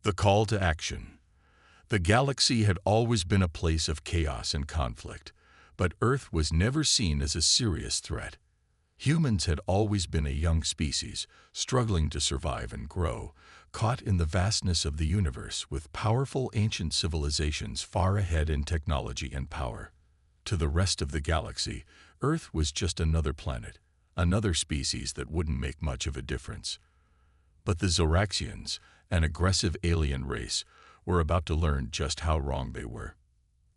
The call to action. The galaxy had always been a place of chaos and conflict, but Earth was never seen as a serious threat. Humans had always been a young species, struggling to survive and grow, caught in the vastness of the universe with powerful ancient civilizations far ahead in technology and power. To the rest of the galaxy, Earth was just another planet, another species that wouldn't make much of a difference. But the Zoraxians, an aggressive alien race, were about to learn just how wrong they were.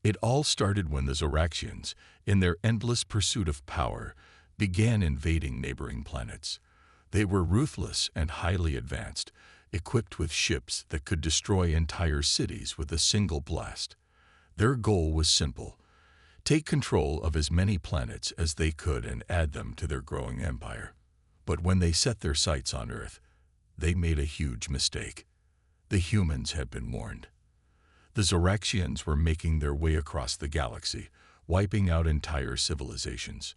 It all started when the Zoraxians, in their endless pursuit of power, began invading neighboring planets. They were ruthless and highly advanced, equipped with ships that could destroy entire cities with a single blast. Their goal was simple: take control of as many planets as they could and add them to their growing empire. But when they set their sights on Earth, they made a huge mistake. The humans had been warned. The Zoraxians were making their way across the galaxy, wiping out entire civilizations.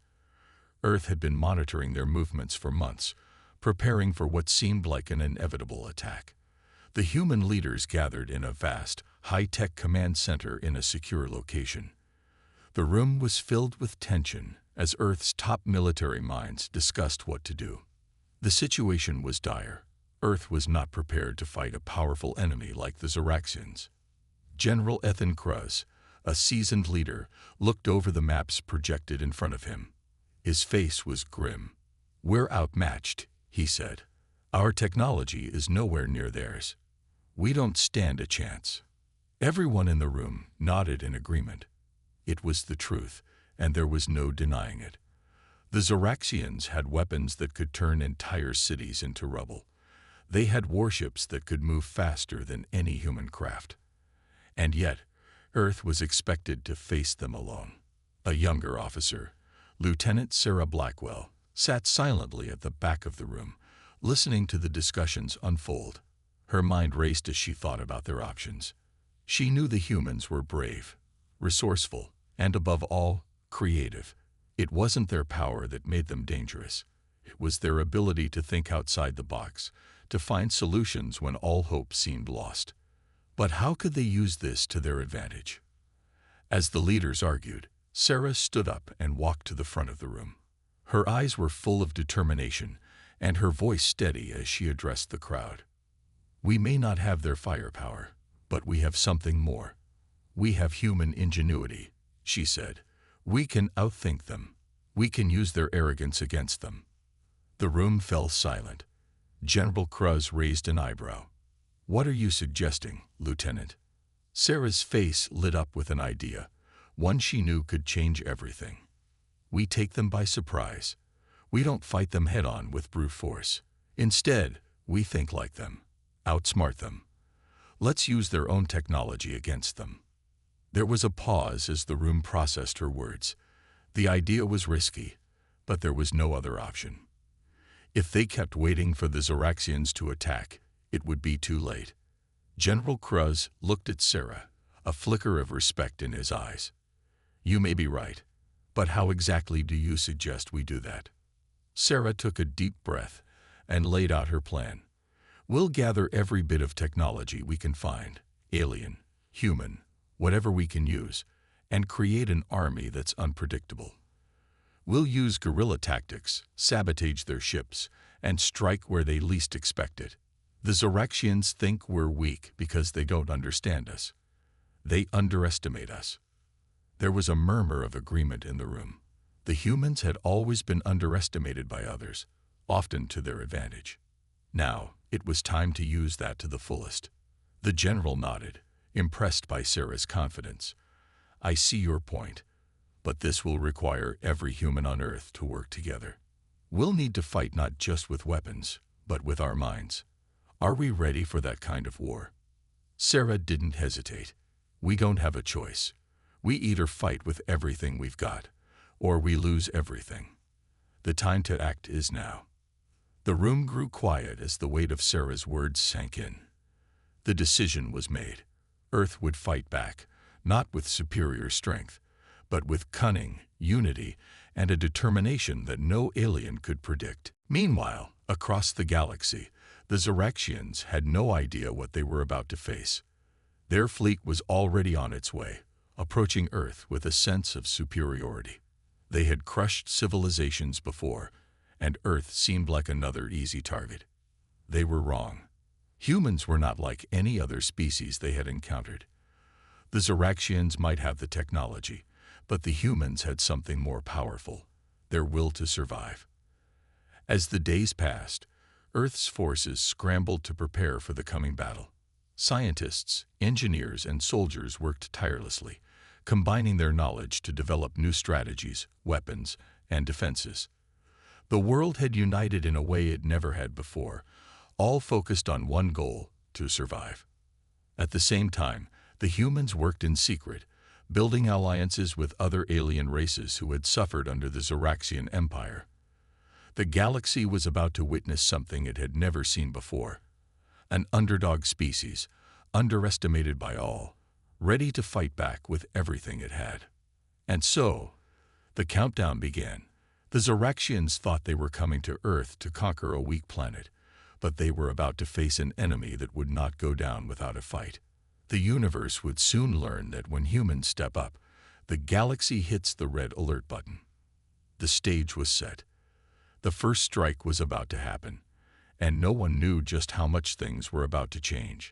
Earth had been monitoring their movements for months, preparing for what seemed like an inevitable attack. The human leaders gathered in a vast, high-tech command center in a secure location. The room was filled with tension as Earth's top military minds discussed what to do. The situation was dire. Earth was not prepared to fight a powerful enemy like the Zoraxians. General Ethan Kruz, a seasoned leader, looked over the maps projected in front of him. His face was grim. "We're outmatched," he said. "Our technology is nowhere near theirs. We don't stand a chance." Everyone in the room nodded in agreement. It was the truth, and there was no denying it. The Zoraxians had weapons that could turn entire cities into rubble. They had warships that could move faster than any human craft. And yet, Earth was expected to face them alone. A younger officer, Lieutenant Sarah Blackwell, sat silently at the back of the room, listening to the discussions unfold. Her mind raced as she thought about their options. She knew the humans were brave, resourceful, and above all, creative. It wasn't their power that made them dangerous. It was their ability to think outside the box, to find solutions when all hope seemed lost. But how could they use this to their advantage? As the leaders argued, Sarah stood up and walked to the front of the room. Her eyes were full of determination, and her voice steady as she addressed the crowd. "We may not have their firepower, but we have something more. We have human ingenuity," she said. "We can outthink them. We can use their arrogance against them." The room fell silent. General Kruz raised an eyebrow. "What are you suggesting, Lieutenant?" Sarah's face lit up with an idea, one she knew could change everything. "We take them by surprise. We don't fight them head-on with brute force. Instead, we think like them, outsmart them. Let's use their own technology against them." There was a pause as the room processed her words. The idea was risky, but there was no other option. If they kept waiting for the Zoraxians to attack, it would be too late. General Kruz looked at Sarah, a flicker of respect in his eyes. "You may be right, but how exactly do you suggest we do that?" Sarah took a deep breath and laid out her plan. "We'll gather every bit of technology we can find, alien, human, whatever we can use, and create an army that's unpredictable. We'll use guerrilla tactics, sabotage their ships, and strike where they least expect it. The Zoraxians think we're weak because they don't understand us. They underestimate us." There was a murmur of agreement in the room. The humans had always been underestimated by others, often to their advantage. Now, it was time to use that to the fullest. The general nodded, impressed by Sarah's confidence. "I see your point, but this will require every human on Earth to work together. We'll need to fight not just with weapons, but with our minds. Are we ready for that kind of war?" Sarah didn't hesitate. "We don't have a choice. We either fight with everything we've got, or we lose everything. The time to act is now." The room grew quiet as the weight of Sarah's words sank in. The decision was made. Earth would fight back, not with superior strength, but with cunning, unity, and a determination that no alien could predict. Meanwhile, across the galaxy, The Zoraxians had no idea what they were about to face. Their fleet was already on its way, approaching Earth with a sense of superiority. They had crushed civilizations before, and Earth seemed like another easy target. They were wrong. Humans were not like any other species they had encountered. The Zoraxians might have the technology, but the humans had something more powerful: their will to survive. As the days passed, Earth's forces scrambled to prepare for the coming battle. Scientists, engineers, and soldiers worked tirelessly, combining their knowledge to develop new strategies, weapons, and defenses. The world had united in a way it never had before, all focused on one goal: to survive. At the same time, the humans worked in secret, building alliances with other alien races who had suffered under the Zoraxian Empire. The galaxy was about to witness something it had never seen before: an underdog species, underestimated by all, ready to fight back with everything it had. And so, the countdown began. The Zoraxians thought they were coming to Earth to conquer a weak planet, but they were about to face an enemy that would not go down without a fight. The universe would soon learn that when humans step up, the galaxy hits the red alert button. The stage was set. The first strike was about to happen, and no one knew just how much things were about to change.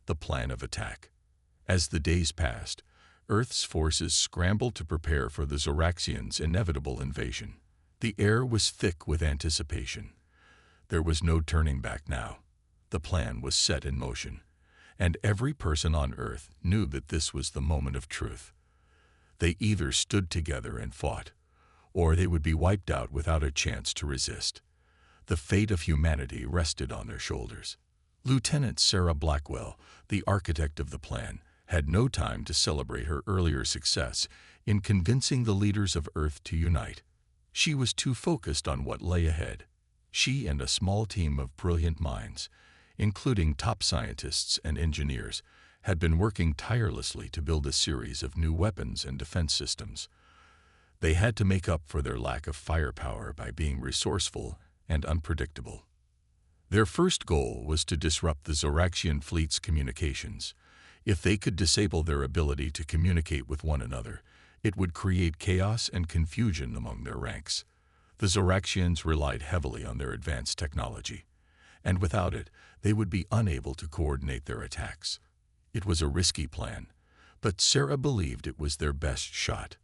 The plan of attack. As the days passed, Earth's forces scrambled to prepare for the Zoraxians' inevitable invasion. The air was thick with anticipation. There was no turning back now. The plan was set in motion, and every person on Earth knew that this was the moment of truth. They either stood together and fought, or they would be wiped out without a chance to resist. The fate of humanity rested on their shoulders. Lieutenant Sarah Blackwell, the architect of the plan, had no time to celebrate her earlier success in convincing the leaders of Earth to unite. She was too focused on what lay ahead. She and a small team of brilliant minds, including top scientists and engineers, had been working tirelessly to build a series of new weapons and defense systems. They had to make up for their lack of firepower by being resourceful and unpredictable. Their first goal was to disrupt the Zoraxian fleet's communications. If they could disable their ability to communicate with one another, it would create chaos and confusion among their ranks. The Zoraxians relied heavily on their advanced technology, and without it, they would be unable to coordinate their attacks. It was a risky plan, but Sarah believed it was their best shot.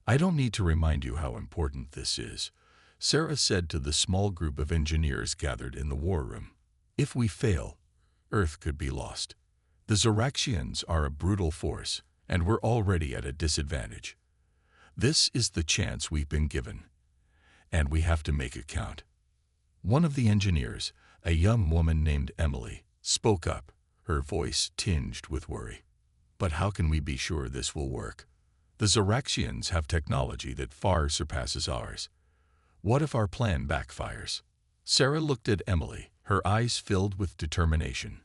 "I don't need to remind you how important this is," Sarah said to the small group of engineers gathered in the war room. "If we fail, Earth could be lost. The Zoraxians are a brutal force, and we're already at a disadvantage. This is the chance we've been given, and we have to make it count." One of the engineers, a young woman named Emily, spoke up, her voice tinged with worry. "But how can we be sure this will work? The Zoraxians have technology that far surpasses ours. What if our plan backfires?" Sarah looked at Emily, her eyes filled with determination.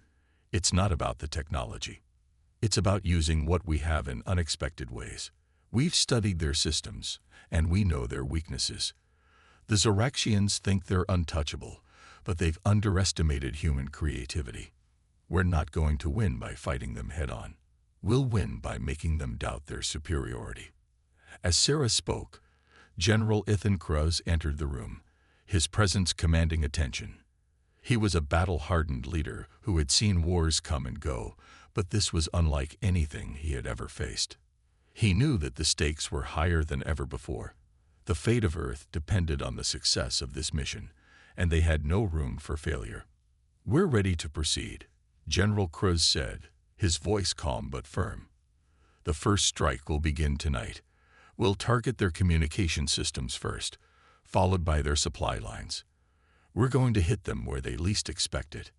"It's not about the technology. It's about using what we have in unexpected ways. We've studied their systems, and we know their weaknesses. The Zoraxians think they're untouchable, but they've underestimated human creativity. We're not going to win by fighting them head-on. We'll win by making them doubt their superiority." As Sarah spoke, General Ethan Cruz entered the room, his presence commanding attention. He was a battle-hardened leader who had seen wars come and go, but this was unlike anything he had ever faced. He knew that the stakes were higher than ever before. The fate of Earth depended on the success of this mission, and they had no room for failure. "We're ready to proceed," General Cruz said, his voice calm but firm. "The first strike will begin tonight. We'll target their communication systems first, followed by their supply lines. We're going to hit them where they least expect it."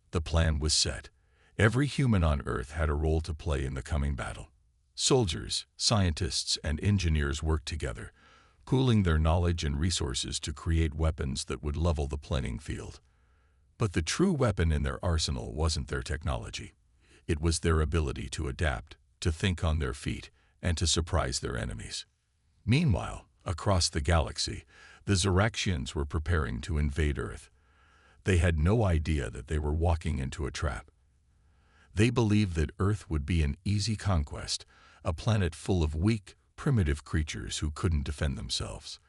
The plan was set. Every human on Earth had a role to play in the coming battle. Soldiers, scientists, and engineers worked together, pooling their knowledge and resources to create weapons that would level the playing field. But the true weapon in their arsenal wasn't their technology. It was their ability to adapt, to think on their feet, and to surprise their enemies. Meanwhile, across the galaxy, the Zoraxians were preparing to invade Earth. They had no idea that they were walking into a trap. They believed that Earth would be an easy conquest, a planet full of weak, primitive creatures who couldn't defend themselves.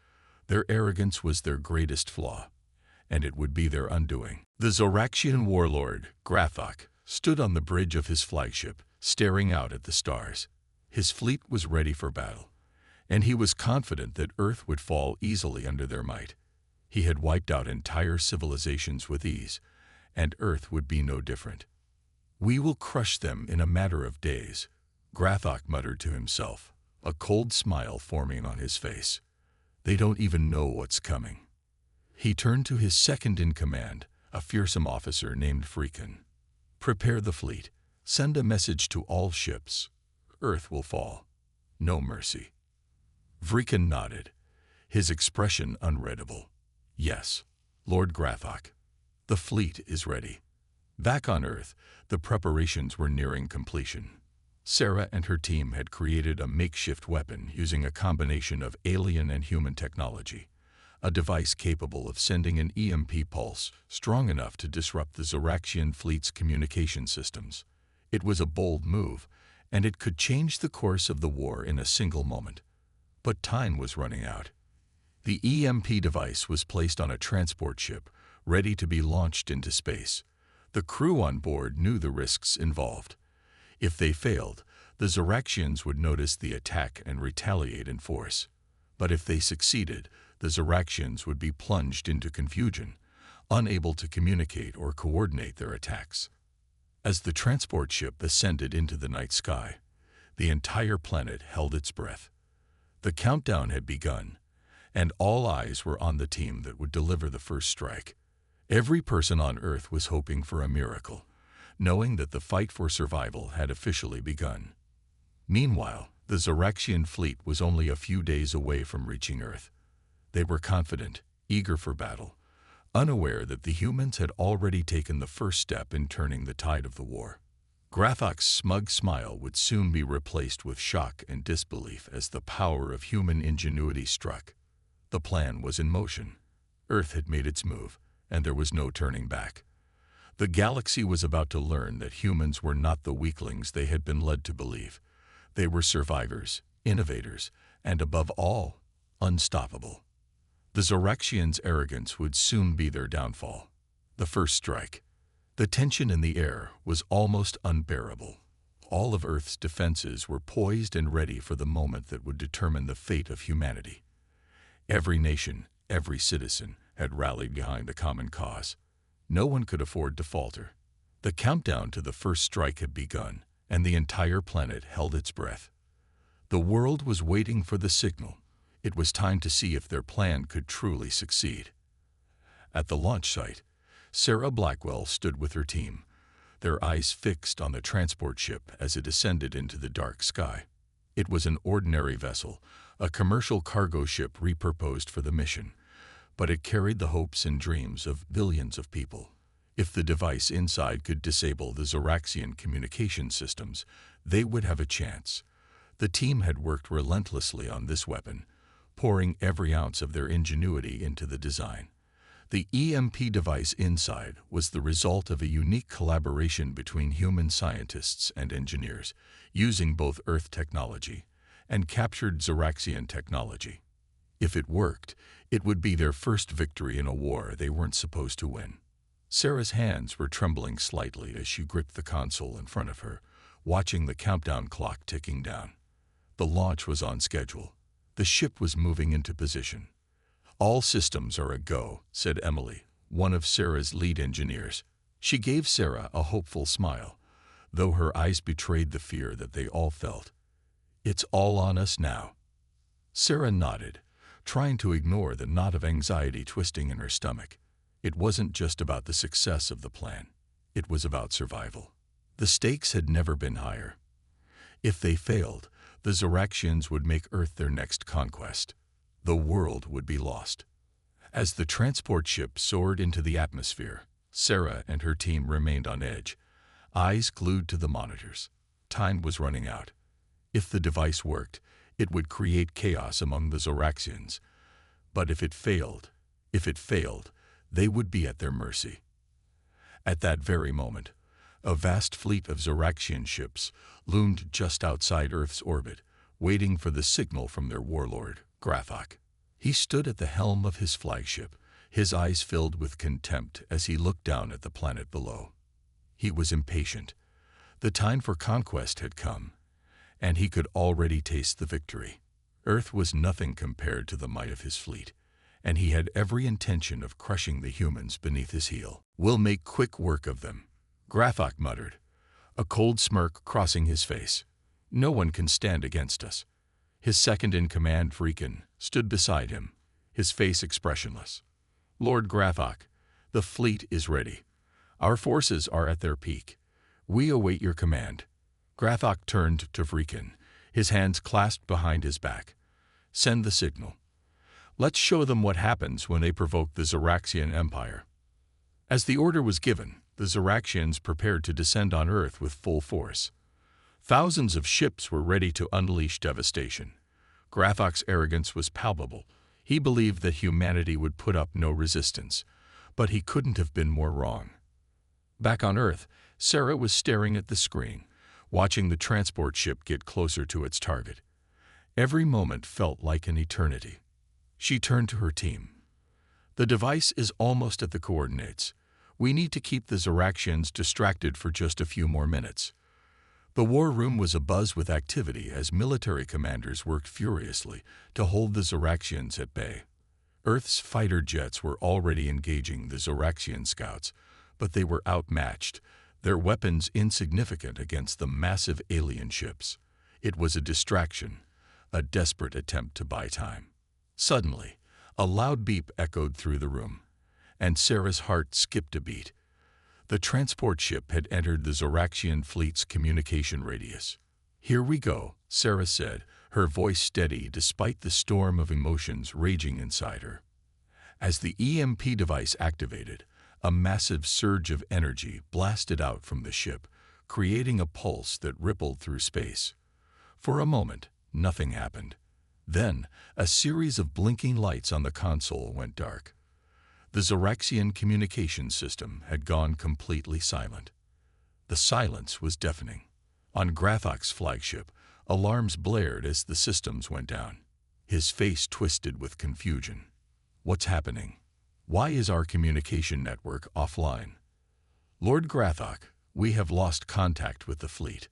Their arrogance was their greatest flaw, and it would be their undoing. The Zoraxian warlord, Grathok, stood on the bridge of his flagship, staring out at the stars. His fleet was ready for battle, and he was confident that Earth would fall easily under their might. He had wiped out entire civilizations with ease, and Earth would be no different. "We will crush them in a matter of days," Grathok muttered to himself, a cold smile forming on his face. "They don't even know what's coming." He turned to his second-in-command, a fearsome officer named Freakin. "Prepare the fleet. Send a message to all ships. Earth will fall. No mercy." Freakin nodded, his expression unreadable. "Yes, Lord Grathok. The fleet is ready." Back on Earth, the preparations were nearing completion. Sarah and her team had created a makeshift weapon using a combination of alien and human technology, a device capable of sending an EMP pulse strong enough to disrupt the Zoraxian fleet's communication systems. It was a bold move, and it could change the course of the war in a single moment. But time was running out. The EMP device was placed on a transport ship, ready to be launched into space. The crew on board knew the risks involved. If they failed, the Zoraxians would notice the attack and retaliate in force. But if they succeeded, the Zoraxians would be plunged into confusion, unable to communicate or coordinate their attacks. As the transport ship ascended into the night sky, the entire planet held its breath. The countdown had begun, and all eyes were on the team that would deliver the first strike. Every person on Earth was hoping for a miracle, knowing that the fight for survival had officially begun. Meanwhile, the Zoraxian fleet was only a few days away from reaching Earth. They were confident, eager for battle, unaware that the humans had already taken the first step in turning the tide of the war. Grathok's smug smile would soon be replaced with shock and disbelief as the power of human ingenuity struck. The plan was in motion. Earth had made its move, and there was no turning back. The galaxy was about to learn that humans were not the weaklings they had been led to believe. They were survivors, innovators, and above all, unstoppable. The Zoraxians' arrogance would soon be their downfall. The first strike. The tension in the air was almost unbearable. All of Earth's defenses were poised and ready for the moment that would determine the fate of humanity. Every nation, every citizen, had rallied behind the common cause. No one could afford to falter. The countdown to the first strike had begun, and the entire planet held its breath. The world was waiting for the signal. It was time to see if their plan could truly succeed. At the launch site, Sarah Blackwell stood with her team, their eyes fixed on the transport ship as it ascended into the dark sky. It was an ordinary vessel, a commercial cargo ship repurposed for the mission, but it carried the hopes and dreams of billions of people. If the device inside could disable the Zoraxian communication systems, they would have a chance. The team had worked relentlessly on this weapon, pouring every ounce of their ingenuity into the design. The EMP device inside was the result of a unique collaboration between human scientists and engineers, using both Earth technology and captured Zoraxian technology. If it worked, it would be their first victory in a war they weren't supposed to win. Sarah's hands were trembling slightly as she gripped the console in front of her, watching the countdown clock ticking down. The launch was on schedule. The ship was moving into position. "All systems are a go," said Emily, one of Sarah's lead engineers. She gave Sarah a hopeful smile, though her eyes betrayed the fear that they all felt. "It's all on us now." Sarah nodded, trying to ignore the knot of anxiety twisting in her stomach. It wasn't just about the success of the plan. It was about survival. The stakes had never been higher. If they failed, the Zoraxians would make Earth their next conquest. The world would be lost. As the transport ship soared into the atmosphere, Sarah and her team remained on edge, eyes glued to the monitors. Time was running out. If the device worked, it would create chaos among the Zoraxians. But if it failed, they would be at their mercy. At that very moment, a vast fleet of Zoraxian ships loomed just outside Earth's orbit, waiting for the signal from their warlord, Grathok. He stood at the helm of his flagship, his eyes filled with contempt as he looked down at the planet below. He was impatient. The time for conquest had come, and he could already taste the victory. Earth was nothing compared to the might of his fleet, and he had every intention of crushing the humans beneath his heel. "We'll make quick work of them," Grathok muttered, a cold smirk crossing his face. "No one can stand against us." His second-in-command, Vrikan, stood beside him, his face expressionless. "Lord Grathok, the fleet is ready. Our forces are at their peak. We await your command." Grathok turned to Vrikan, his hands clasped behind his back. "Send the signal. Let's show them what happens when they provoke the Zoraxian Empire." As the order was given, the Zoraxians prepared to descend on Earth with full force. Thousands of ships were ready to unleash devastation. Grathok's arrogance was palpable. He believed that humanity would put up no resistance, but he couldn't have been more wrong. Back on Earth, Sarah was staring at the screen, watching the transport ship get closer to its target. Every moment felt like an eternity. She turned to her team. "The device is almost at the coordinates. We need to keep the Zoraxians distracted for just a few more minutes." The war room was abuzz with activity as military commanders worked furiously to hold the Zoraxians at bay. Earth's fighter jets were already engaging the Zoraxian scouts, but they were outmatched, their weapons insignificant against the massive alien ships. It was a distraction, a desperate attempt to buy time. Suddenly, a loud beep echoed through the room, and Sarah's heart skipped a beat. The transport ship had entered the Zoraxian fleet's communication radius. "Here we go," Sarah said, her voice steady despite the storm of emotions raging inside her. As the EMP device activated, a massive surge of energy blasted out from the ship, creating a pulse that rippled through space. For a moment, nothing happened. Then, a series of blinking lights on the console went dark. The Zoraxian communication system had gone completely silent. The silence was deafening. On Grathok's flagship, alarms blared as the systems went down. His face twisted with confusion. "What's happening? Why is our communication network offline?" "Lord Grathok, we have lost contact with the fleet,"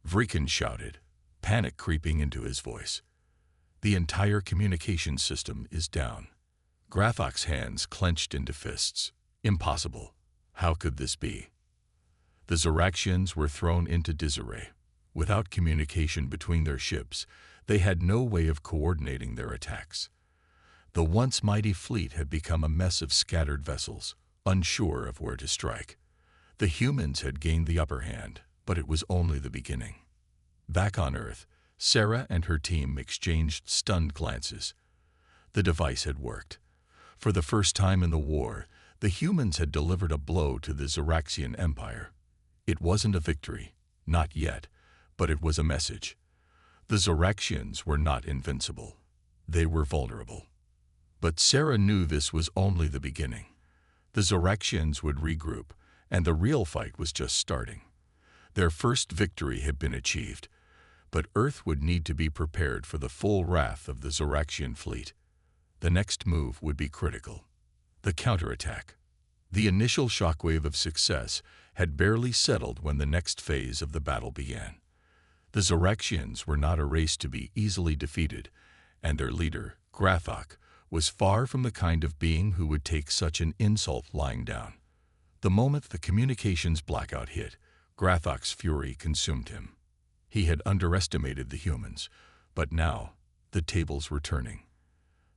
Vrikan shouted, panic creeping into his voice. "The entire communication system is down." Grathok's hands clenched into fists. Impossible. How could this be? The Zoraxians were thrown into disarray. Without communication between their ships, they had no way of coordinating their attacks. The once mighty fleet had become a mess of scattered vessels, unsure of where to strike. The humans had gained the upper hand, but it was only the beginning. Back on Earth, Sarah and her team exchanged stunned glances. The device had worked. For the first time in the war, the humans had delivered a blow to the Zoraxian Empire. It wasn't a victory, not yet, but it was a message. The Zoraxians were not invincible. They were vulnerable. But Sarah knew this was only the beginning. The Zoraxians would regroup, and the real fight was just starting. Their first victory had been achieved, but Earth would need to be prepared for the full wrath of the Zoraxian fleet. The next move would be critical. The counterattack. The initial shockwave of success had barely settled when the next phase of the battle began. The Zoraxians were not a race to be easily defeated, and their leader, Grathok, was far from the kind of being who would take such an insult lying down. The moment the communications blackout hit, Grathok's fury consumed him. He had underestimated the humans, but now the tables were turning.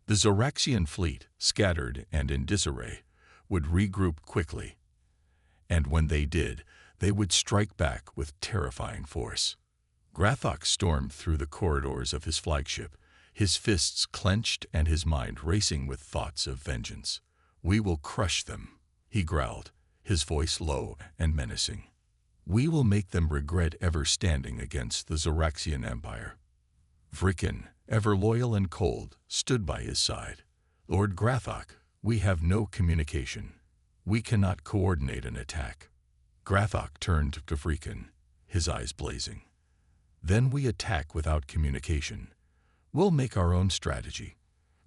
The Zoraxian fleet, scattered and in disarray, would regroup quickly. And when they did, they would strike back with terrifying force. Grathok stormed through the corridors of his flagship, his fists clenched and his mind racing with thoughts of vengeance. "We will crush them," he growled, his voice low and menacing. "We will make them regret ever standing against the Zoraxian Empire." Vrikan, ever loyal and cold, stood by his side. "Lord Grathok, We have no communication. We cannot coordinate an attack. Grathok turned to Freakin, his eyes blazing. Then we attack without communication. We'll make our own strategy.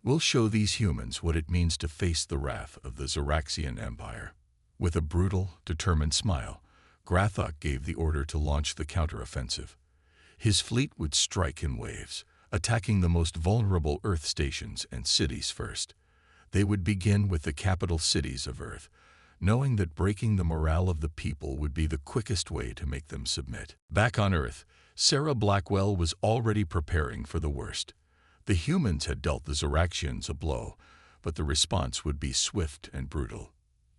We'll show these humans what it means to face the wrath of the Zoraxian Empire. With a brutal, determined smile, Grathok gave the order to launch the counteroffensive. His fleet would strike in waves, attacking the most vulnerable Earth stations and cities first. They would begin with the capital cities of Earth, knowing that breaking the morale of the people would be the quickest way to make them submit. Back on Earth, Sarah Blackwell was already preparing for the worst. The humans had dealt the Zoraxians a blow, but the response would be swift and brutal.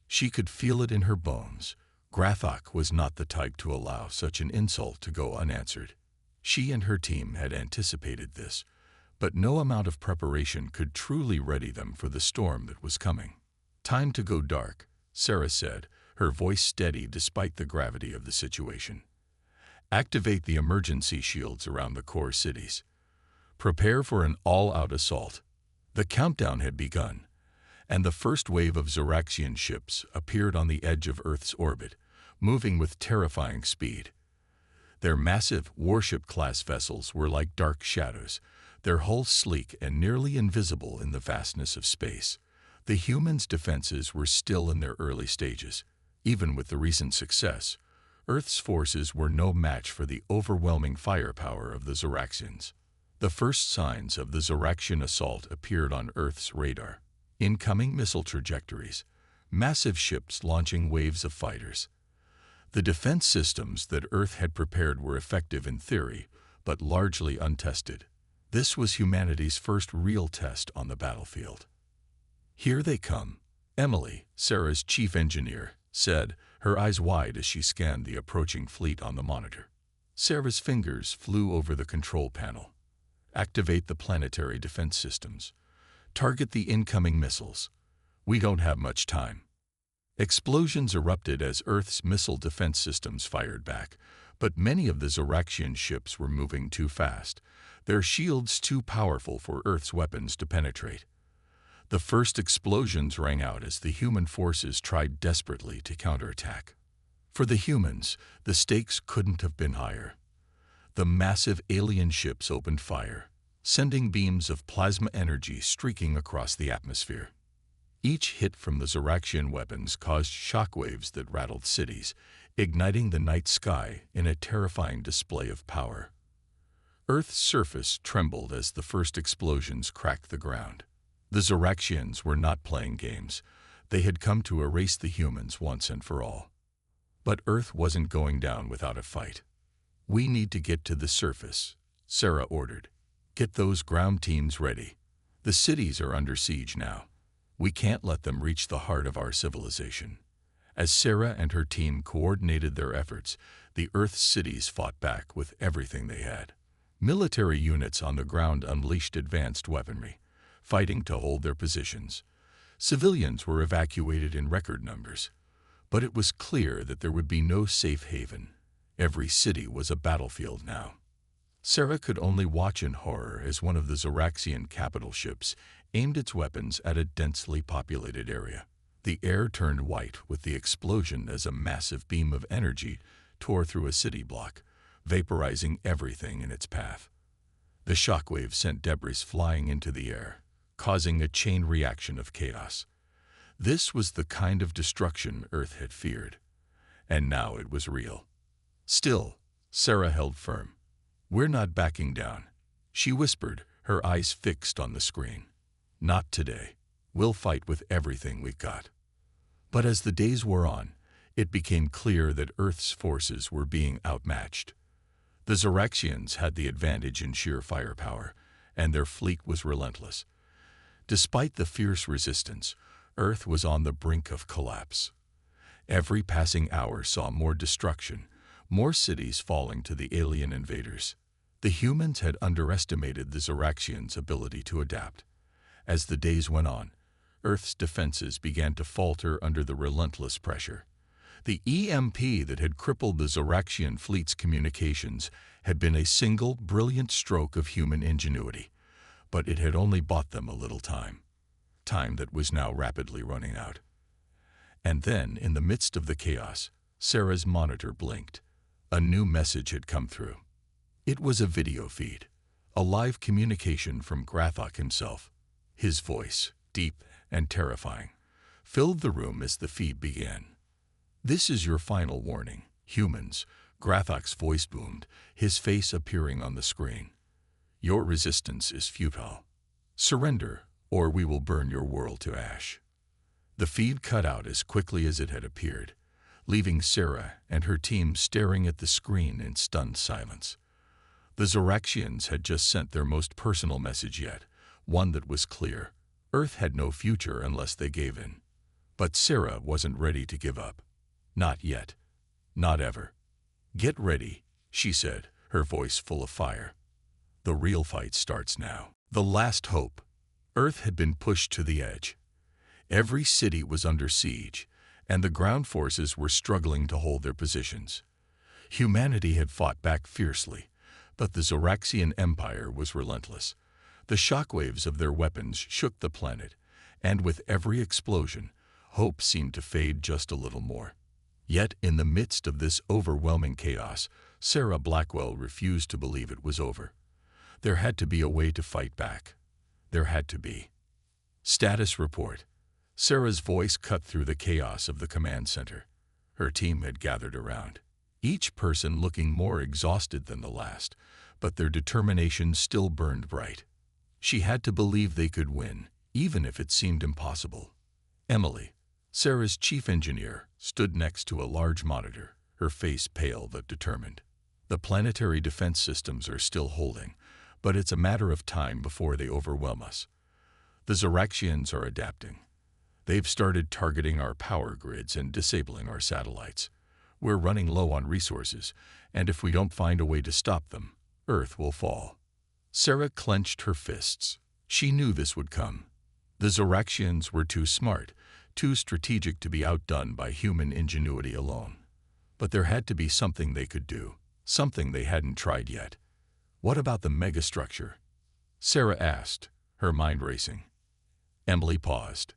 She could feel it in her bones. Grathok was not the type to allow such an insult to go unanswered. She and her team had anticipated this, but no amount of preparation could truly ready them for the storm that was coming. "Time to go dark," Sarah said, her voice steady despite the gravity of the situation. "Activate the emergency shields around the core cities. Prepare for an all-out assault." The countdown had begun, and the first wave of Zoraxian ships appeared on the edge of Earth's orbit, moving with terrifying speed. Their massive warship-class vessels were like dark shadows, their hulls sleek and nearly invisible in the vastness of space. The humans' defenses were still in their early stages. Even with the recent success, Earth's forces were no match for the overwhelming firepower of the Zoraxians. The first signs of the Zoraxian assault appeared on Earth's radar. Incoming missile trajectories, massive ships launching waves of fighters. The defense systems that Earth had prepared were effective in theory, but largely untested. This was humanity's first real test on the battlefield. "Here they come," Emily, Sarah's chief engineer, said, her eyes wide as she scanned the approaching fleet on the monitor. Sarah's fingers flew over the control panel. "Activate the planetary defense systems. Target the incoming missiles. We don't have much time." Explosions erupted as Earth's missile defense systems fired back, but many of the Zoraxian ships were moving too fast, their shields too powerful for Earth's weapons to penetrate. The first explosions rang out as the human forces tried desperately to counterattack. For the humans, the stakes couldn't have been higher. The massive alien ships opened fire, sending beams of plasma energy streaking across the atmosphere. Each hit from the Zoraxian weapons caused shockwaves that rattled cities, igniting the night sky in a terrifying display of power. Earth's surface trembled as the first explosions cracked the ground. The Zoraxians were not playing games. They had come to erase the humans once and for all. But Earth wasn't going down without a fight. "We need to get to the surface," Sarah ordered. "Get those ground teams ready. The cities are under siege now. We can't let them reach the heart of our civilization." As Sarah and her team coordinated their efforts, the Earth's cities fought back with everything they had. Military units on the ground unleashed advanced weaponry, fighting to hold their positions. Civilians were evacuated in record numbers, but it was clear that there would be no safe haven. Every city was a battlefield now. Sarah could only watch in horror as one of the Zoraxian capital ships aimed its weapons at a densely populated area. The air turned white with the explosion as a massive beam of energy tore through a city block, vaporizing everything in its path. The shockwave sent debris flying into the air, causing a chain reaction of chaos. This was the kind of destruction Earth had feared, and now it was real. Still, Sarah held firm. "We're not backing down," she whispered, her eyes fixed on the screen. "Not today. We'll fight with everything we've got." But as the days wore on, it became clear that Earth's forces were being outmatched. The Zoraxians had the advantage in sheer firepower, and their fleet was relentless. Despite the fierce resistance, Earth was on the brink of collapse. Every passing hour saw more destruction, more cities falling to the alien invaders. The humans had underestimated the Zoraxians' ability to adapt. As the days went on, Earth's defenses began to falter under the relentless pressure. The EMP that had crippled the Zoraxian fleet's communications had been a single, brilliant stroke of human ingenuity, but it had only bought them a little time. time that was now rapidly running out. And then, in the midst of the chaos, Sarah's monitor blinked. A new message had come through. It was a video feed, a live communication from Grathok himself. His voice, deep and terrifying, filled the room as the feed began. "This is your final warning, humans," Grathok's voice boomed, his face appearing on the screen. "Your resistance is futile. Surrender, or we will burn your world to ash." The feed cut out as quickly as it had appeared, leaving Sarah and her team staring at the screen in stunned silence. The Zoraxians had just sent their most personal message yet, one that was clear. Earth had no future unless they gave in. But Sarah wasn't ready to give up. Not yet. Not ever. "Get ready," she said, her voice full of fire. "The real fight starts now." The last hope. Earth had been pushed to the edge. Every city was under siege, and the ground forces were struggling to hold their positions. Humanity had fought back fiercely, but the Zoraxian Empire was relentless. The shockwaves of their weapons shook the planet, and with every explosion, hope seemed to fade just a little more. Yet, in the midst of this overwhelming chaos, Sarah Blackwell refused to believe it was over. There had to be a way to fight back. There had to be. "Status report." Sarah's voice cut through the chaos of the command center. Her team had gathered around, each person looking more exhausted than the last, but their determination still burned bright. She had to believe they could win, even if it seemed impossible. Emily, Sarah's chief engineer, stood next to a large monitor, her face pale but determined. "The planetary defense systems are still holding, but it's a matter of time before they overwhelm us. The Zoraxians are adapting. They've started targeting our power grids and disabling our satellites. We're running low on resources, and if we don't find a way to stop them, Earth will fall." Sarah clenched her fists. She knew this would come. The Zoraxians were too smart, too strategic to be outdone by human ingenuity alone. But there had to be something they could do, something they hadn't tried yet. "What about the megastructure?" Sarah asked, her mind racing. Emily paused.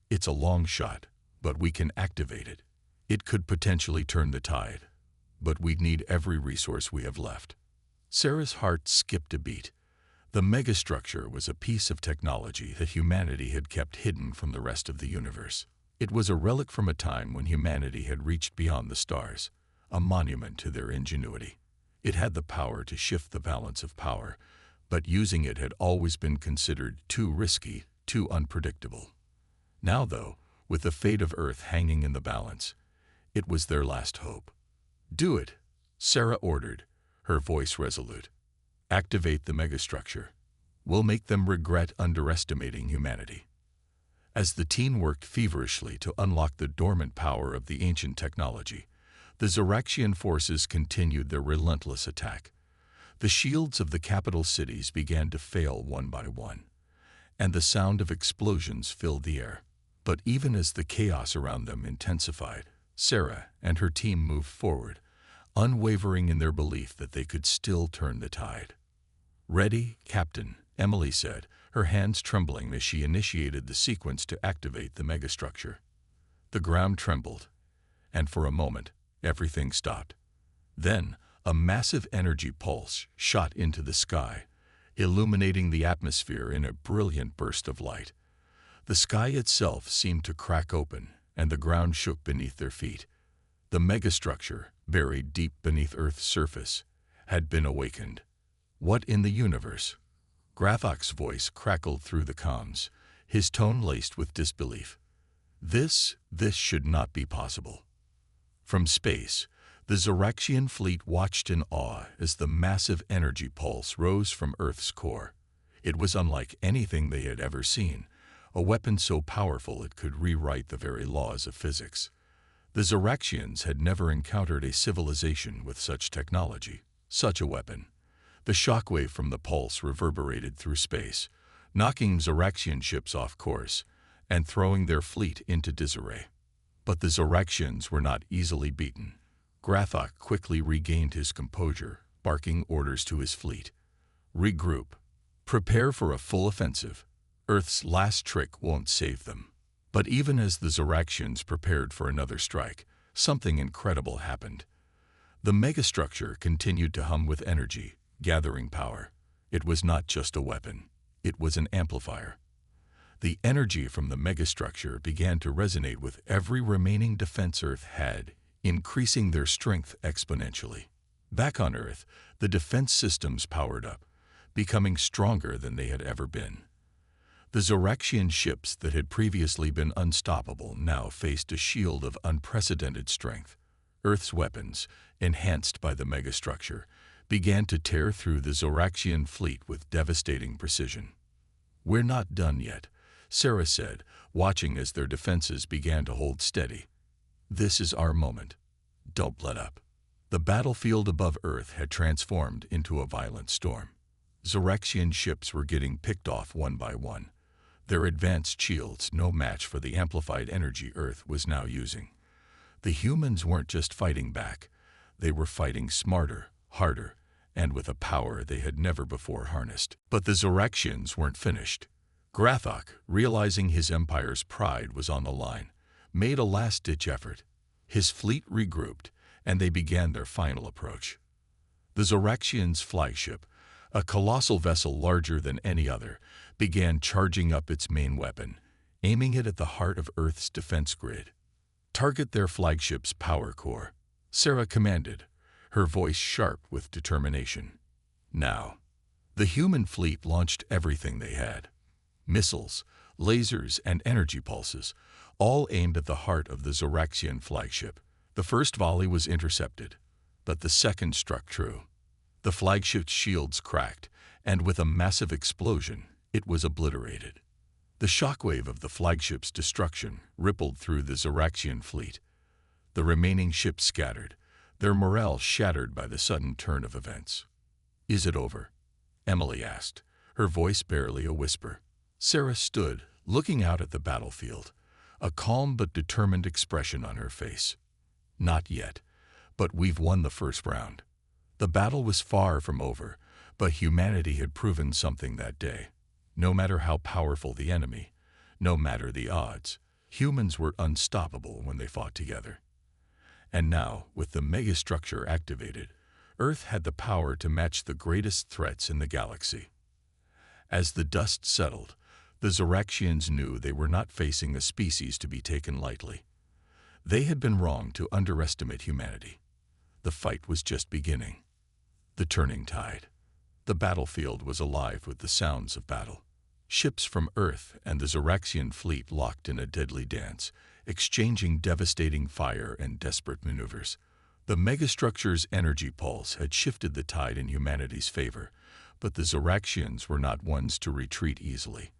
"It's a long shot, but we can activate it. It could potentially turn the tide, but we'd need every resource we have left." Sarah's heart skipped a beat. The megastructure was a piece of technology that humanity had kept hidden from the rest of the universe. It was a relic from a time when humanity had reached beyond the stars, a monument to their ingenuity. It had the power to shift the balance of power, but using it had always been considered too risky, too unpredictable. Now, though, with the fate of Earth hanging in the balance, it was their last hope. "Do it," Sarah ordered, her voice resolute. "Activate the megastructure. We'll make them regret underestimating humanity." As the team worked feverishly to unlock the dormant power of the ancient technology, the Zoraxian forces continued their relentless attack. The shields of the capital cities began to fail one by one, and the sound of explosions filled the air. But even as the chaos around them intensified, Sarah and her team moved forward, unwavering in their belief that they could still turn the tide. "Ready, Captain," Emily said, her hands trembling as she initiated the sequence to activate the megastructure. The ground trembled, and for a moment, everything stopped. Then, a massive energy pulse shot into the sky, illuminating the atmosphere in a brilliant burst of light. The sky itself seemed to crack open, and the ground shook beneath their feet. The megastructure, buried deep beneath Earth's surface, had been awakened. "What in the universe?" Grathok's voice crackled through the comms, his tone laced with disbelief. This should not be possible." From space, the Zoraxian fleet watched in awe as the massive energy pulse rose from Earth's core. It was unlike anything they had ever seen, a weapon so powerful it could rewrite the very laws of physics. The Zoraxians had never encountered a civilization with such technology, such a weapon. The shockwave from the pulse reverberated through space, knocking Zoraxian ships off course and throwing their fleet into disarray. But the Zoraxians were not easily beaten. Grathok quickly regained his composure, barking orders to his fleet. "Regroup. Prepare for a full offensive. Earth's last trick won't save them. But even as the Zoraxians prepared for another strike, something incredible happened. The megastructure continued to hum with energy, gathering power. It was not just a weapon. It was an amplifier. The energy from the megastructure began to resonate with every remaining defense Earth had, increasing their strength exponentially. Back on Earth, the defense systems powered up, becoming stronger than they had ever been. The Zoraxian ships that had previously been unstoppable now faced a shield of unprecedented strength. Earth's weapons, enhanced by the megastructure, began to tear through the Zoraxian fleet with devastating precision. "We're not done yet," Sarah said, watching as their defenses began to hold steady. "This is our moment. Don't let up." The battlefield above Earth had transformed into a violent storm. Zoraxian ships were getting picked off one by one, their advanced shields no match for the amplified energy Earth was now using. The humans weren't just fighting back. They were fighting smarter, harder, and with a power they had never before harnessed. But the Zoraxians weren't finished. Grathok, realizing his empire's pride was on the line, made a last-ditch effort. His fleet regrouped, and they began their final approach. The Zoraxians' flagship, a colossal vessel larger than any other, began charging up its main weapon, aiming it at the heart of Earth's defense grid. "Target their flagship's power core," Sarah commanded, her voice sharp with determination. Now, the human fleet launched everything they had. Missiles, lasers, and energy pulses, all aimed at the heart of the Zoraxian flagship. The first volley was intercepted, but the second struck true. The flagship's shields cracked, and with a massive explosion, it was obliterated. The shockwave of the flagship's destruction rippled through the Zoraxian fleet. The remaining ships scattered, their morale shattered by the sudden turn of events. "Is it over?" Emily asked, her voice barely a whisper. Sarah stood, looking out at the battlefield, a calm but determined expression on her face. "Not yet, but we've won the first round." The battle was far from over, but humanity had proven something that day. No matter how powerful the enemy, no matter the odds, humans were unstoppable when they fought together. And now, with the megastructure activated, Earth had the power to match the greatest threats in the galaxy. As the dust settled, the Zoraxians knew they were not facing a species to be taken lightly. They had been wrong to underestimate humanity. The fight was just beginning. The turning tide. The battlefield was alive with the sounds of battle. Ships from Earth and the Zoraxian fleet locked in a deadly dance, exchanging devastating fire and desperate maneuvers. The megastructure's energy pulse had shifted the tide in humanity's favor, but the Zoraxians were not ones to retreat easily.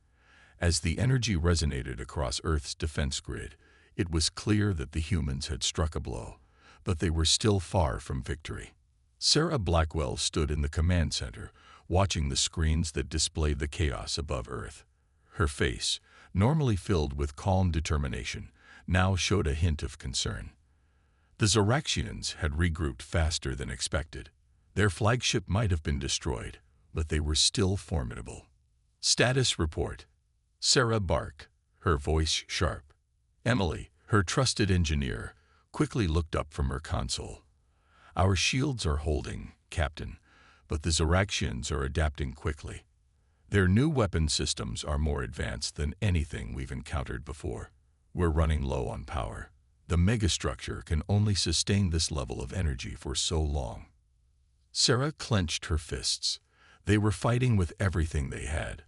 As the energy resonated across Earth's defense grid, it was clear that the humans had struck a blow, but they were still far from victory. Sarah Blackwell stood in the command center, watching the screens that displayed the chaos above Earth. Her face, normally filled with calm determination, now showed a hint of concern. The Zoraxians had regrouped faster than expected. Their flagship might have been destroyed, but they were still formidable. "Status report." Sarah barked, her voice sharp. Emily, her trusted engineer, quickly looked up from her console. "Our shields are holding, Captain, but the Zoraxians are adapting quickly. Their new weapon systems are more advanced than anything we've encountered before. We're running low on power. The megastructure can only sustain this level of energy for so long." Sarah clenched her fists. They were fighting with everything they had,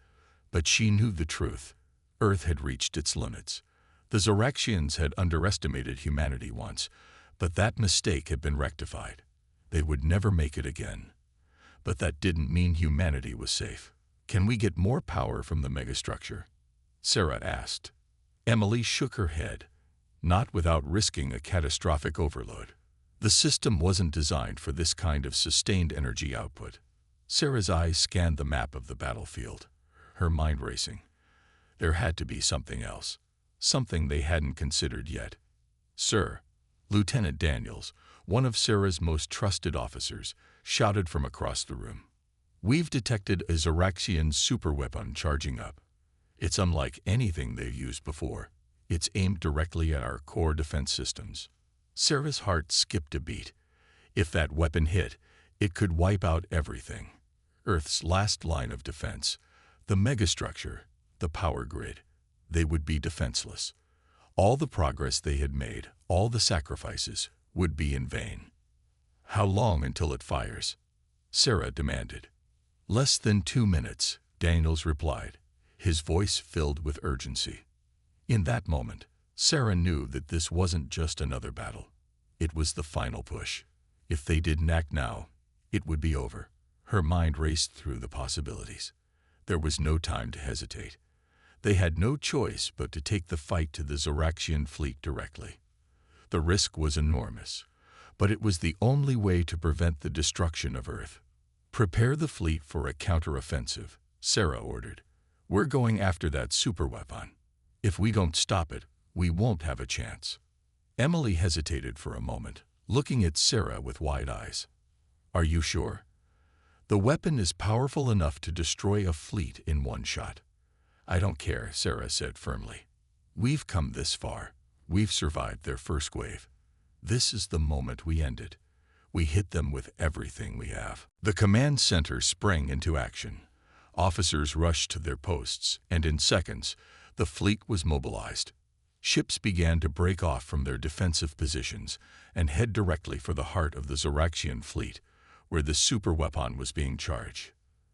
but she knew the truth. Earth had reached its limits. The Zoraxians had underestimated humanity once, but that mistake had been rectified. They would never make it again. But that didn't mean humanity was safe. "Can we get more power from the megastructure?" Sarah asked. Emily shook her head. "Not without risking a catastrophic overload. The system wasn't designed for this kind of sustained energy output." Sarah's eyes scanned the map of the battlefield, her mind racing. There had to be something else, something they hadn't considered yet. "Sir," Lieutenant Daniels, one of Sarah's most trusted officers, shouted from across the room. "We've detected a Zoraxian superweapon charging up. It's unlike anything they've used before. It's aimed directly at our core defense systems. Sarah's heart skipped a beat. If that weapon hit, it could wipe out everything. Earth's last line of defense, the megastructure, the power grid. They would be defenseless. All the progress they had made, all the sacrifices, would be in vain. How long until it fires? Sarah demanded. Less than 2 minutes, Daniels replied, his voice filled with urgency. In that moment, Sarah knew that this wasn't just another battle. It was the final push. If they didn't act now, it would be over. Her mind raced through the possibilities. There was no time to hesitate. They had no choice but to take the fight to the Zoraxian fleet directly. The risk was enormous, but it was the only way to prevent the destruction of Earth. Prepare the fleet for a counteroffensive, Sarah ordered. We're going after that superweapon. If we don't stop it, we won't have a chance. Emily hesitated for a moment, looking at Sarah with wide eyes. Are you sure? The weapon is powerful enough to destroy a fleet in one shot. I don't care, Sarah said firmly. We've come this far. We've survived their first wave. This is the moment we end it. We hit them with everything we have. The command center sprang into action. Officers rushed to their posts, and in seconds, the fleet was mobilized. Ships began to break off from their defensive positions and head directly for the heart of the Zoraxian fleet, where the superweapon was being charged.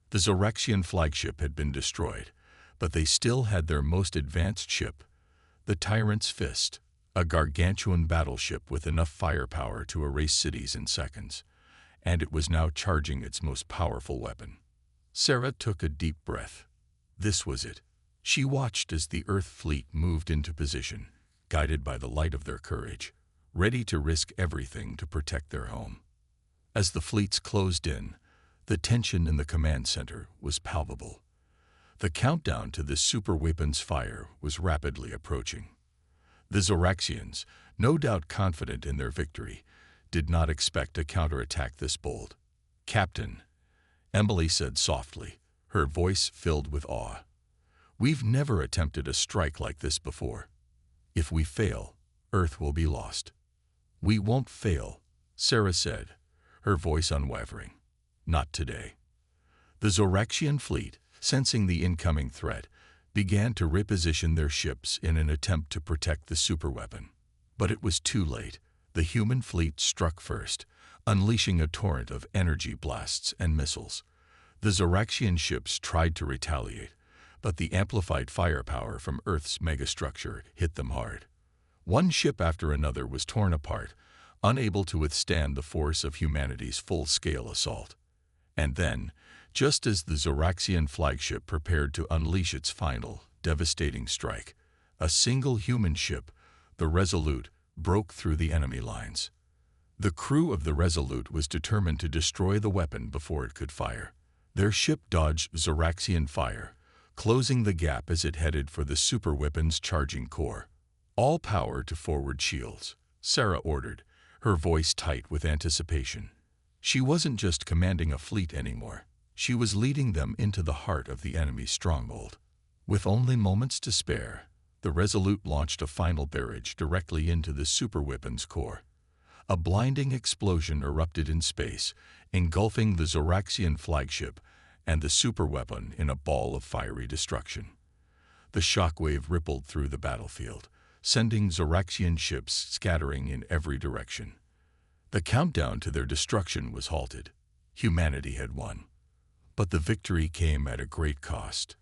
The Zoraxian flagship had been destroyed, but they still had their most advanced ship, the Tyrant's Fist, a gargantuan battleship with enough firepower to erase cities in seconds, and it was now charging its most powerful weapon. Sarah took a deep breath. This was it. She watched as the Earth fleet moved into position, guided by the light of their courage, ready to risk everything to protect their home. As the fleets closed in, the tension in the command center was palpable. The countdown to this superweapon's fire was rapidly approaching. The Zoraxians, no doubt confident in their victory, did not expect a counterattack this bold. Captain, Emily said softly, her voice filled with awe. We've never attempted a strike like this before. If we fail, Earth will be lost. We won't fail, Sarah said, her voice unwavering. Not today. The Zoraxian fleet, sensing the incoming threat, began to reposition their ships in an attempt to protect the superweapon. But it was too late. The human fleet struck first, unleashing a torrent of energy blasts and missiles. The Zoraxian ships tried to retaliate, but the amplified firepower from Earth's megastructure hit them hard. One ship after another was torn apart, unable to withstand the force of humanity's full-scale assault. And then, just as the Zoraxian flagship prepared to unleash its final, devastating strike, a single human ship, the Resolute, broke through the enemy lines. The crew of the Resolute was determined to destroy the weapon before it could fire. Their ship dodged Zoraxian fire, closing the gap as it headed for the superweapon's charging core. All power to forward shields, Sarah ordered, her voice tight with anticipation. She wasn't just commanding a fleet anymore. She was leading them into the heart of the enemy's stronghold. With only moments to spare, the Resolute launched a final barrage directly into the superweapon's core. A blinding explosion erupted in space, engulfing the Zoraxian flagship and the superweapon in a ball of fiery destruction. The shockwave rippled through the battlefield, sending Zoraxian ships scattering in every direction. The countdown to their destruction was halted. Humanity had won. But the victory came at a great cost.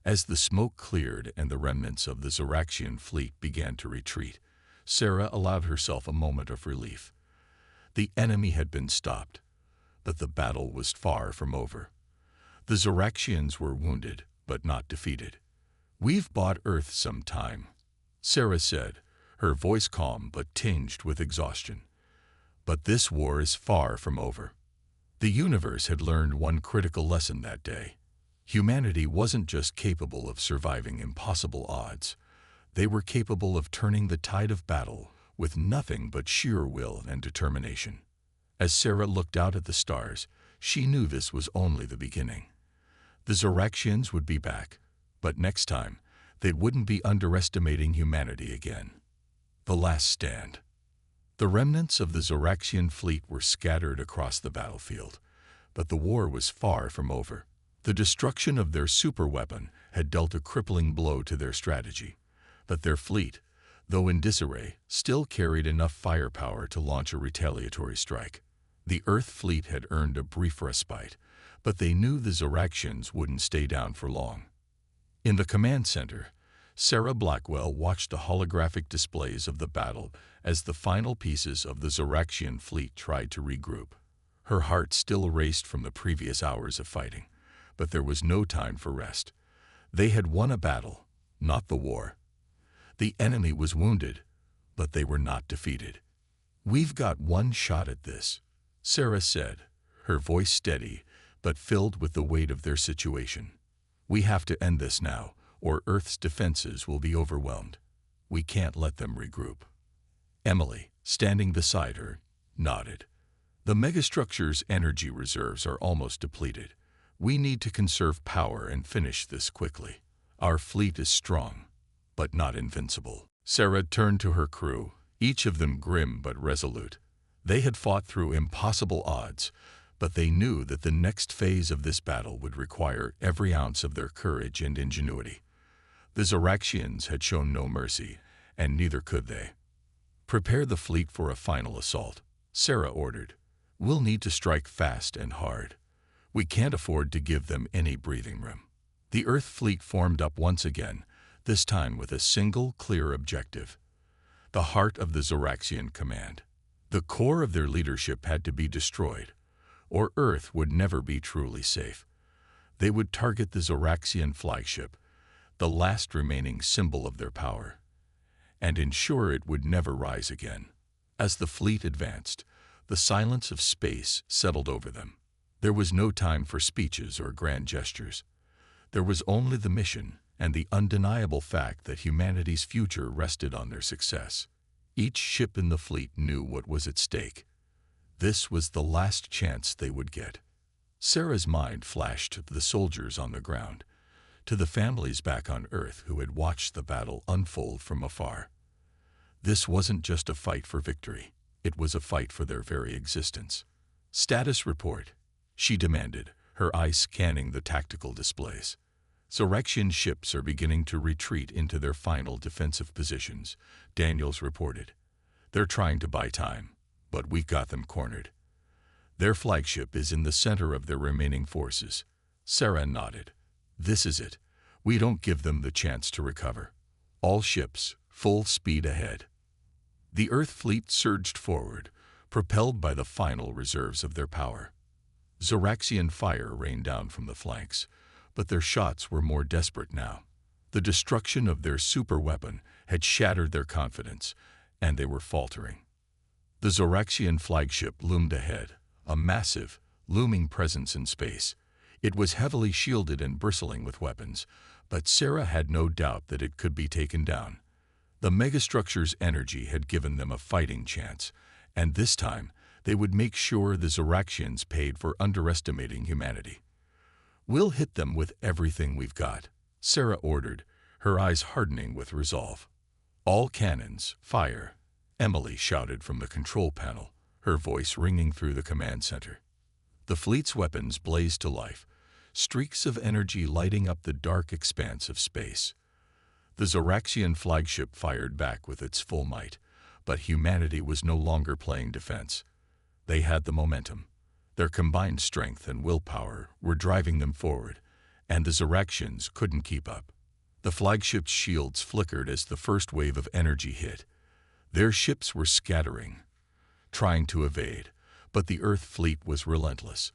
As the smoke cleared and the remnants of the Zoraxian fleet began to retreat, Sarah allowed herself a moment of relief. The enemy had been stopped, but the battle was far from over. The Zoraxians were wounded, but not defeated. We've bought Earth some time, Sarah said, her voice calm but tinged with exhaustion. But this war is far from over. The universe had learned one critical lesson that day. Humanity wasn't just capable of surviving impossible odds. They were capable of turning the tide of battle with nothing but sheer will and determination. As Sarah looked out at the stars, she knew this was only the beginning. The Zoraxians would be back, but next time, They wouldn't be underestimating humanity again. The last stand. The remnants of the Zoraxian fleet were scattered across the battlefield, but the war was far from over. The destruction of their superweapon had dealt a crippling blow to their strategy, but their fleet, though in disarray, still carried enough firepower to launch a retaliatory strike. The Earth fleet had earned a brief respite, but they knew the Zoraxians wouldn't stay down for long. In the command center, Sarah Blackwell watched the holographic displays of the battle as the final pieces of the Zoraxian fleet tried to regroup. Her heart still raced from the previous hours of fighting, but there was no time for rest. They had won a battle, not the war. The enemy was wounded, but they were not defeated. "We've got one shot at this," Sarah said, her voice steady but filled with the weight of their situation. "We have to end this now, or Earth's defenses will be overwhelmed. We can't let them regroup." Emily, standing beside her, nodded. "The megastructure's energy reserves are almost depleted. We need to conserve power and finish this quickly. Our fleet is strong, but not invincible." Sarah turned to her crew, each of them grim but resolute. They had fought through impossible odds, but they knew that the next phase of this battle would require every ounce of their courage and ingenuity. The Zoraxians had shown no mercy, and neither could they. "Prepare the fleet for a final assault," Sarah ordered. "We'll need to strike fast and hard. We can't afford to give them any breathing room." The Earth fleet formed up once again, this time with a single clear objective: the heart of the Zoraxian command. The core of their leadership had to be destroyed, or Earth would never be truly safe. They would target the Zoraxian flagship, the last remaining symbol of their power, and ensure it would never rise again. As the fleet advanced, the silence of space settled over them. There was no time for speeches or grand gestures. There was only the mission and the undeniable fact that humanity's future rested on their success. Each ship in the fleet knew what was at stake. This was the last chance they would get. Sarah's mind flashed to the soldiers on the ground, to the families back on Earth who had watched the battle unfold from afar. This wasn't just a fight for victory. It was a fight for their very existence. "Status report," she demanded, her eyes scanning the tactical displays. "Zoraxian ships are beginning to retreat into their final defensive positions," Daniels reported. "They're trying to buy time, but we got them cornered. Their flagship is in the center of their remaining forces." Sarah nodded. "This is it. We don't give them the chance to recover. All ships, full speed ahead." The Earth fleet surged forward, propelled by the final reserves of their power. Zoraxian fire rained down from the flanks, but their shots were more desperate now. The destruction of their superweapon had shattered their confidence, and they were faltering. The Zoraxian flagship loomed ahead, a massive, looming presence in space. It was heavily shielded and bristling with weapons, but Sarah had no doubt that it could be taken down. The megastructure's energy had given them a fighting chance, and this time they would make sure the Zoraxians paid for underestimating humanity. "We'll hit them with everything we've got," Sarah ordered, her eyes hardening with resolve. "All cannons, fire," Emily shouted from the control panel, her voice ringing through the command center. The fleet's weapons blazed to life, streaks of energy lighting up the dark expanse of space. The Zoraxian flagship fired back with its full might, but humanity was no longer playing defense. They had the momentum. Their combined strength and willpower were driving them forward, and the Zoraxians couldn't keep up. The flagship's shields flickered as the first wave of energy hit. Their ships were scattering, trying to evade, but the Earth fleet was relentless.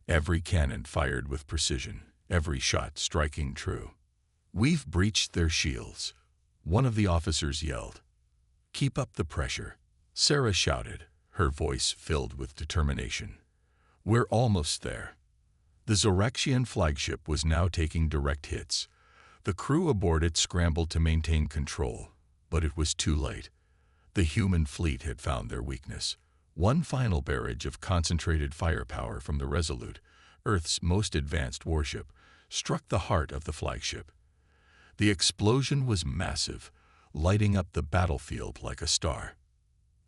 Every cannon fired with precision, every shot striking true. "We've breached their shields," one of the officers yelled. "Keep up the pressure," Sarah shouted, her voice filled with determination. "We're almost there." The Zoraxian flagship was now taking direct hits. The crew aboard it scrambled to maintain control, but it was too late. The human fleet had found their weakness. One final barrage of concentrated firepower from the Resolute, Earth's most advanced warship, struck the heart of the flagship. The explosion was massive, lighting up the battlefield like a star.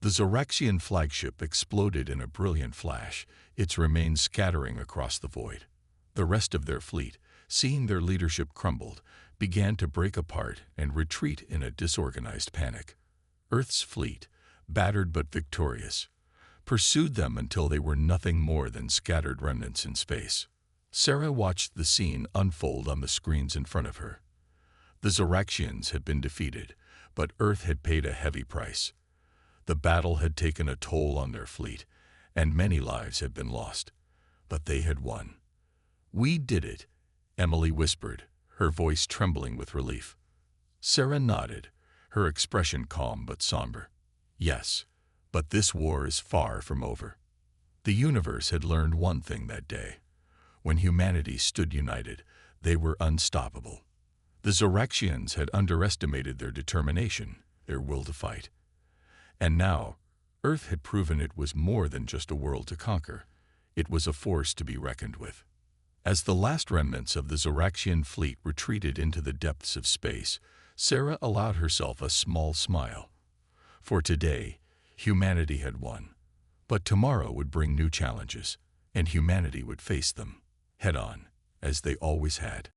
The Zoraxian flagship exploded in a brilliant flash, its remains scattering across the void. The rest of their fleet, seeing their leadership crumbled, began to break apart and retreat in a disorganized panic. Earth's fleet, battered but victorious, pursued them until they were nothing more than scattered remnants in space. Sarah watched the scene unfold on the screens in front of her. The Zoraxians had been defeated, but Earth had paid a heavy price. The battle had taken a toll on their fleet, and many lives had been lost. But they had won. "We did it," Emily whispered, her voice trembling with relief. Sarah nodded, her expression calm but somber. "Yes, but this war is far from over." The universe had learned one thing that day. When humanity stood united, they were unstoppable. The Zoraxians had underestimated their determination, their will to fight. And now, Earth had proven it was more than just a world to conquer. It was a force to be reckoned with. As the last remnants of the Zoraxian fleet retreated into the depths of space, Sarah allowed herself a small smile. For today, humanity had won. But tomorrow would bring new challenges, and humanity would face them, head-on, as they always had.